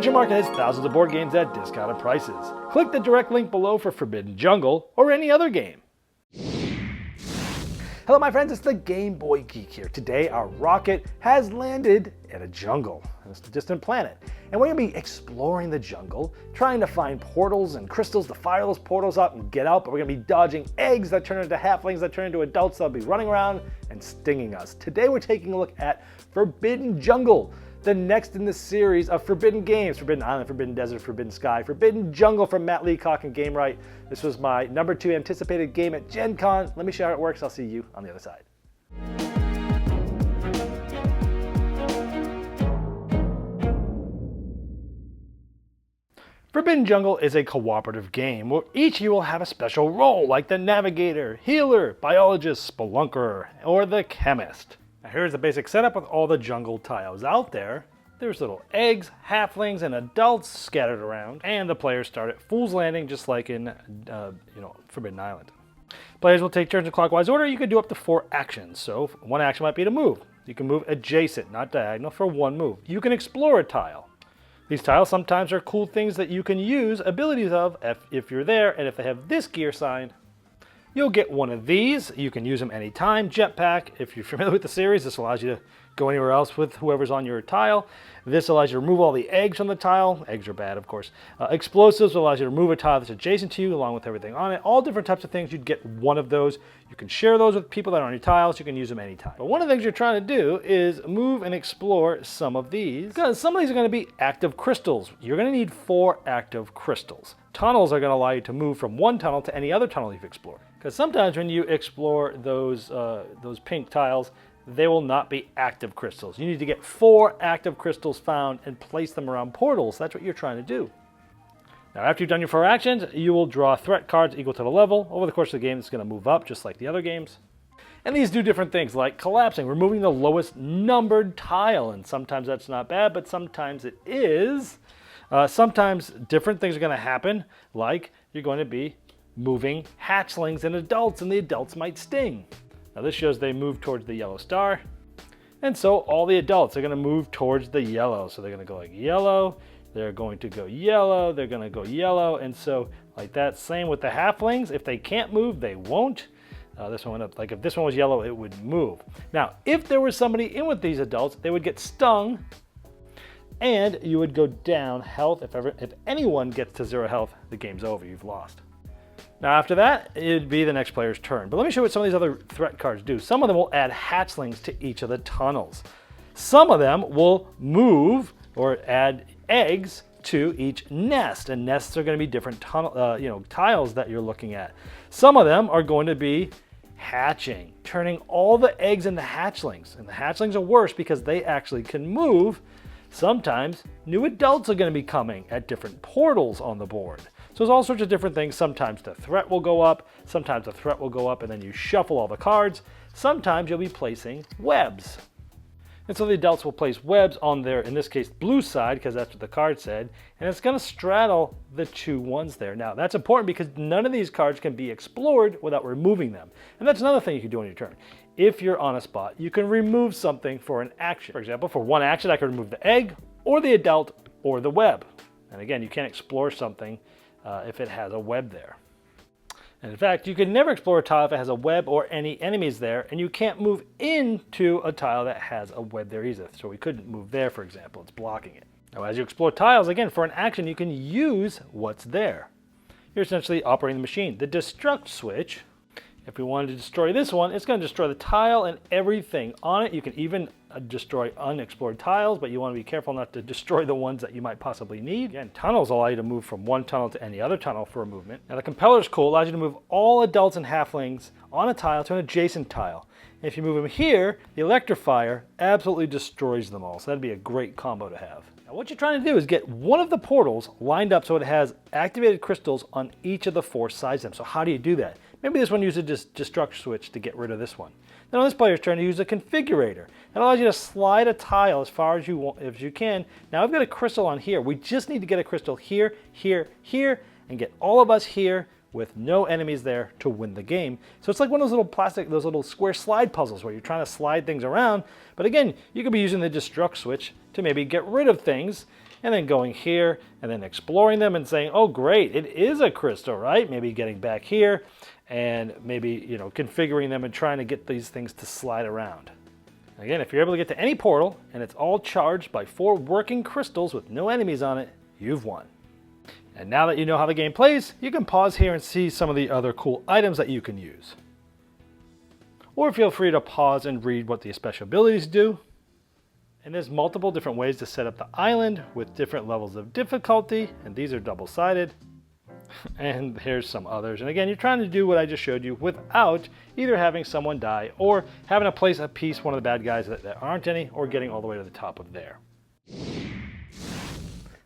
Adventure Market has thousands of board games at discounted prices. Click the direct link below for Forbidden Jungle or any other game. Hello my friends, it's the Game Boy Geek here. Today our rocket has landed in a jungle. It's a distant planet. And we're going to be exploring the jungle, trying to find portals and crystals to fire those portals up and get out, but we're going to be dodging eggs that turn into halflings that turn into adults that'll be running around and stinging us. Today we're taking a look at Forbidden Jungle, the next in the series of Forbidden games. Forbidden Island, Forbidden Desert, Forbidden Sky, Forbidden Jungle from Matt Leacock and Gamewright. This was my number 2 anticipated game at Gen Con. Let me show you how it works. I'll see you on the other side. Forbidden Jungle is a cooperative game where each of you will have a special role, like the navigator, healer, biologist, spelunker, or the chemist. Now here's the basic setup with all the jungle tiles out there. There's little eggs, halflings, and adults scattered around, and the players start at Fool's Landing just like in Forbidden Island. Players will take turns in clockwise order. You can do up to 4 actions. So one action might be to move. You can move adjacent, not diagonal, for 1 move. You can explore a tile. These tiles sometimes are cool things that you can use abilities of if you're there, and if they have this gear sign, you'll get one of these. You can use them anytime. Jetpack, if you're familiar with the series, this allows you to go anywhere else with whoever's on your tile. This allows you to remove all the eggs from the tile. Eggs are bad, of course. Explosives allows you to remove a tile that's adjacent to you along with everything on it. All different types of things. You'd get one of those. You can share those with people that are on your tiles. You can use them anytime. But one of the things you're trying to do is move and explore some of these, because some of these are going to be active crystals. You're going to need 4 active crystals. Tunnels are going to allow you to move from one tunnel to any other tunnel you've explored. Because sometimes when you explore those pink tiles, they will not be active crystals. You need to get 4 active crystals found and place them around portals. That's what you're trying to do. Now after you've done your 4 actions, you will draw threat cards equal to the level. Over the course of the game, it's going to move up just like the other games. And these do different things like collapsing, removing the lowest numbered tile. And sometimes that's not bad, but sometimes it is. Sometimes different things are going to happen, like you're going to be moving hatchlings and the adults might sting. Now this shows they move towards the yellow star, and so all the adults are going to move towards the yellow. So they're going to go like yellow, they're going to go yellow, they're going to go yellow, and so like that. Same with the halflings. If they can't move, they won't. This one went up, like if this one was yellow, it would move. Now, if there was somebody in with these adults, they would get stung, and you would go down health. If anyone gets to 0 health, the game's over, you've lost. Now after that, it'd be the next player's turn. But let me show you what some of these other threat cards do. Some of them will add hatchlings to each of the tunnels. Some of them will move or add eggs to each nest. And nests are going to be different tiles that you're looking at. Some of them are going to be hatching, turning all the eggs into hatchlings. And the hatchlings are worse because they actually can move. Sometimes new adults are going to be coming at different portals on the board. So there's all sorts of different things. Sometimes the threat will go up, sometimes the threat will go up and then you shuffle all the cards. Sometimes you'll be placing webs. And so the adults will place webs on their, in this case, blue side, because that's what the card said, and it's going to straddle the 2 ones there. Now that's important because none of these cards can be explored without removing them. And that's another thing you can do on your turn. If you're on a spot, you can remove something for an action. For example, for 1 action, I could remove the egg, or the adult, or the web. And again, you can't explore something if it has a web there. And in fact, you can never explore a tile if it has a web or any enemies there, and you can't move into a tile that has a web there either. So we couldn't move there, for example. It's blocking it. Now, as you explore tiles, again, for an action, you can use what's there. You're essentially operating the machine. The destruct switch, if we wanted to destroy this one, it's going to destroy the tile and everything on it. You can even destroy unexplored tiles, but you want to be careful not to destroy the ones that you might possibly need. Again, tunnels allow you to move from one tunnel to any other tunnel for a movement. Now the compeller's cool, allows you to move all adults and halflings on a tile to an adjacent tile. And if you move them here, the electrifier absolutely destroys them all. So that'd be a great combo to have. Now what you're trying to do is get one of the portals lined up so it has activated crystals on each of the 4 sides of them. So how do you do that? Maybe this one uses a destruct switch to get rid of this one. Then on this player's turn, to use a configurator. That allows you to slide a tile as far as you can. Now I've got a crystal on here. We just need to get a crystal here, here, here, and get all of us here with no enemies there to win the game. So it's like one of those little square slide puzzles where you're trying to slide things around. But again, you could be using the destruct switch to maybe get rid of things, and then going here and then exploring them and saying, oh great, it is a crystal, right? Maybe getting back here and maybe, configuring them and trying to get these things to slide around. Again, if you're able to get to any portal and it's all charged by 4 working crystals with no enemies on it, you've won. And now that you know how the game plays, you can pause here and see some of the other cool items that you can use. Or feel free to pause and read what the special abilities do. And there's multiple different ways to set up the island with different levels of difficulty, and these are double-sided. And here's some others. And again, you're trying to do what I just showed you without either having someone die or having to place a piece one of the bad guys that there aren't any, or getting all the way to the top of there.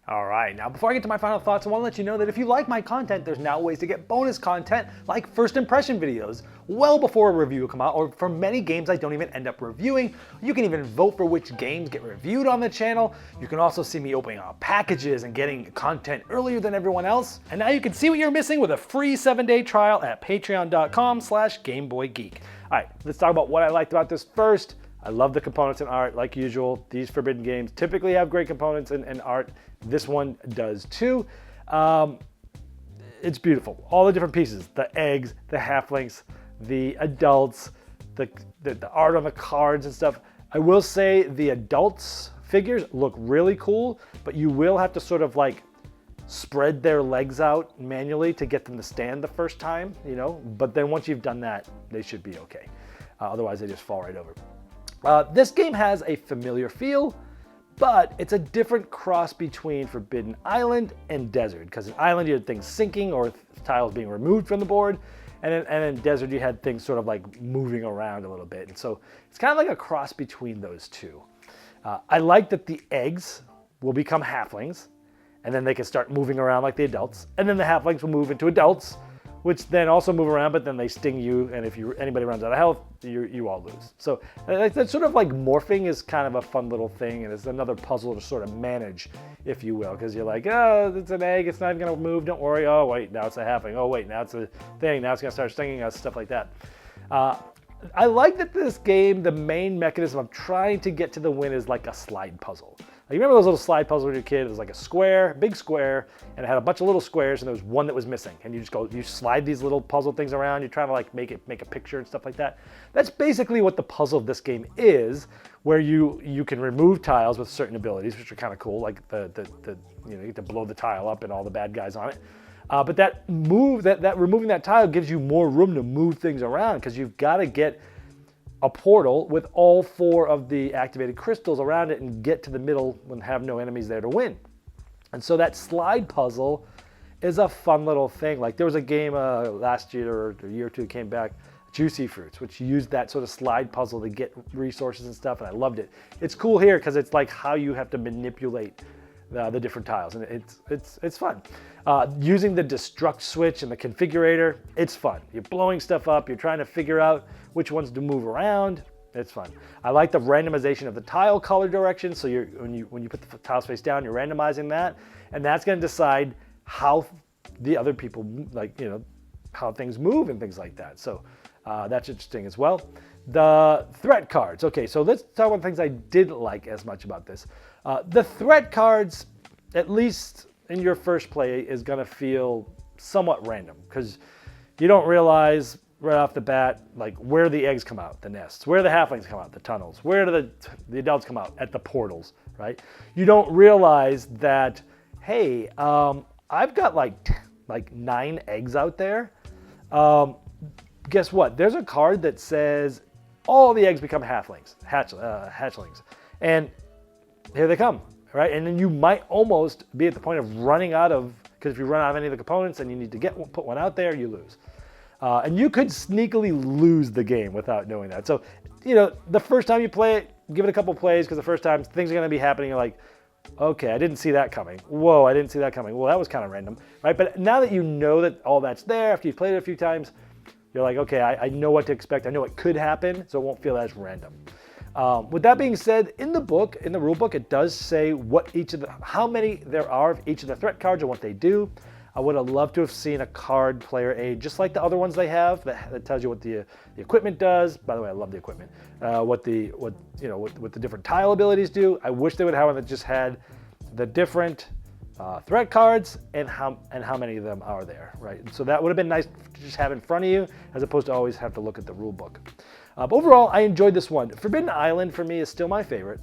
All right, now before I get to my final thoughts, I want to let you know that if you like my content, there's now ways to get bonus content like first impression videos well before a review will come out, or for many games I don't even end up reviewing. You can even vote for which games get reviewed on the channel. You can also see me opening up packages and getting content earlier than everyone else. And now you can see what you're missing with a free 7-day trial at patreon.com/GameBoyGeek. All right, let's talk about what I liked about this first. I love the components and art, like usual. These Forbidden games typically have great components and art. This one does too. It's beautiful. All the different pieces, the eggs, the halflings, the adults, the art on the cards and stuff. I will say the adults figures look really cool, but you will have to sort of like spread their legs out manually to get them to stand the first time, but then once you've done that, they should be okay. Otherwise they just fall right over. This game has a familiar feel, but it's a different cross between Forbidden Island and Desert, because in Island you had things sinking or tiles being removed from the board, and in Desert you had things sort of like moving around a little bit, and so it's kind of like a cross between those two. I like that the eggs will become halflings, and then they can start moving around like the adults, and then the halflings will move into adults, which then also move around, but then they sting you, and if anybody runs out of health, you all lose. So that sort of like morphing is kind of a fun little thing, and it's another puzzle to sort of manage, if you will, because you're like, oh, it's an egg, it's not even gonna move, don't worry. Oh wait, now it's a halfling. Oh wait, now it's a thing, now it's gonna start stinging us, stuff like that. I like that this game, the main mechanism of trying to get to the win is like a slide puzzle. Like, you remember those little slide puzzles when you were a kid? It was like a square, big square, and it had a bunch of little squares, and there was one that was missing. And you slide these little puzzle things around. You're trying to like make a picture and stuff like that. That's basically what the puzzle of this game is, where you can remove tiles with certain abilities, which are kind of cool. Like you get to blow the tile up and all the bad guys on it. But that removing that tile gives you more room to move things around, because you've got to get a portal with all 4 of the activated crystals around it and get to the middle and have no enemies there to win. And so that slide puzzle is a fun little thing. Like there was a game last year or a year or two came back, Juicy Fruits, which used that sort of slide puzzle to get resources and stuff, and I loved it. It's cool here because it's like how you have to manipulate the different tiles, and it's fun. Using the destruct switch and the configurator, it's fun. You're blowing stuff up, you're trying to figure out which ones to move around. It's fun. I like the randomization of the tile color direction. So when you put the tiles face down, you're randomizing that, and that's going to decide how the other people, how things move and things like that. So that's interesting as well. The threat cards. Okay, so let's talk about things I didn't like as much about this. The threat cards, at least in your first play, is going to feel somewhat random, because you don't realize right off the bat, like where the eggs come out, the nests, where the halflings come out, the tunnels, where do the adults come out, at the portals, right? You don't realize that, hey, I've got like 9 eggs out there. Guess what? There's a card that says all the eggs become hatchlings, and here they come, right? And then you might almost be at the point of running out of, because if you run out of any of the components and you need to put one out there, you lose. And you could sneakily lose the game without knowing that. So, the first time you play it, give it a couple plays, because the first time things are going to be happening. You're like, okay, I didn't see that coming. Whoa, I didn't see that coming. Well, that was kind of random, right? But now that you know that all that's there, after you've played it a few times, you're like, okay, I know what to expect. I know it could happen, so it won't feel as random. With that being said, in the rule book, it does say how many there are of each of the threat cards and what they do. I would have loved to have seen a card player aid, just like the other ones they have, that tells you what the equipment does. By the way, I love the equipment. What the different tile abilities do. I wish they would have one that just had the different threat cards and how many of them are there, right? And so that would have been nice to just have in front of you, as opposed to always have to look at the rule book. But overall, I enjoyed this one. Forbidden Island for me is still my favorite.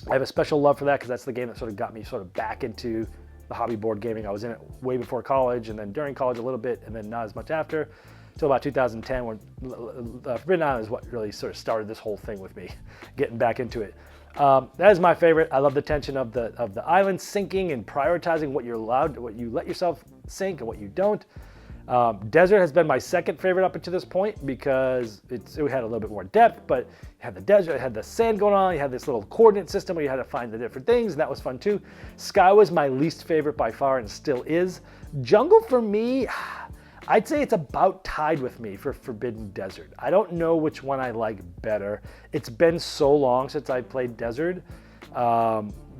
I have a special love for that because that's the game that sort of got me sort of back into the hobby board gaming. I was in it way before college, and then during college a little bit, and then not as much after, until about 2010, when Forbidden Island is what really sort of started this whole thing with me, getting back into it. That is my favorite. I love the tension of the island sinking and prioritizing what you're allowed, what you let yourself sink and what you don't. Desert has been my second favorite up until this point because it had a little bit more depth, but you had the desert, it had the sand going on, you had this little coordinate system where you had to find the different things, and that was fun too. Sky was my least favorite by far and still is. Jungle for me, I'd say it's about tied with me for Forbidden Desert. I don't know which one I like better. It's been so long since I played Desert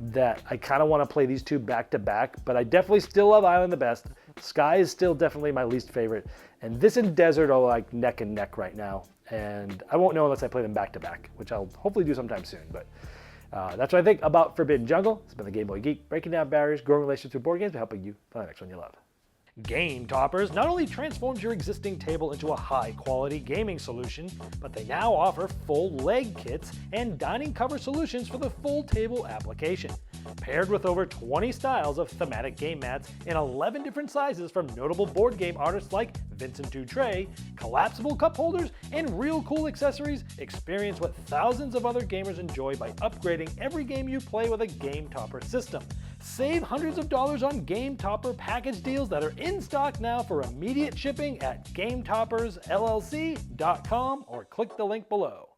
that I kind of want to play these two back to back, but I definitely still love Island the best. Sky is still definitely my least favorite, and this and Desert are like neck and neck right now, and I won't know unless I play them back to back, which I'll hopefully do sometime soon. But that's what I think about Forbidden Jungle. It's been the Game Boy Geek, breaking down barriers, growing relationships with board games, and helping you find the next one you love. Game Toppers not only transforms your existing table into a high-quality gaming solution, but they now offer full leg kits and dining cover solutions for the full table application. Paired with over 20 styles of thematic game mats in 11 different sizes from notable board game artists like Vincent Dutray, collapsible cup holders, and real cool accessories, experience what thousands of other gamers enjoy by upgrading every game you play with a Game Topper system. Save hundreds of dollars on Game Topper package deals that are in stock now for immediate shipping at GameToppersLLC.com or click the link below.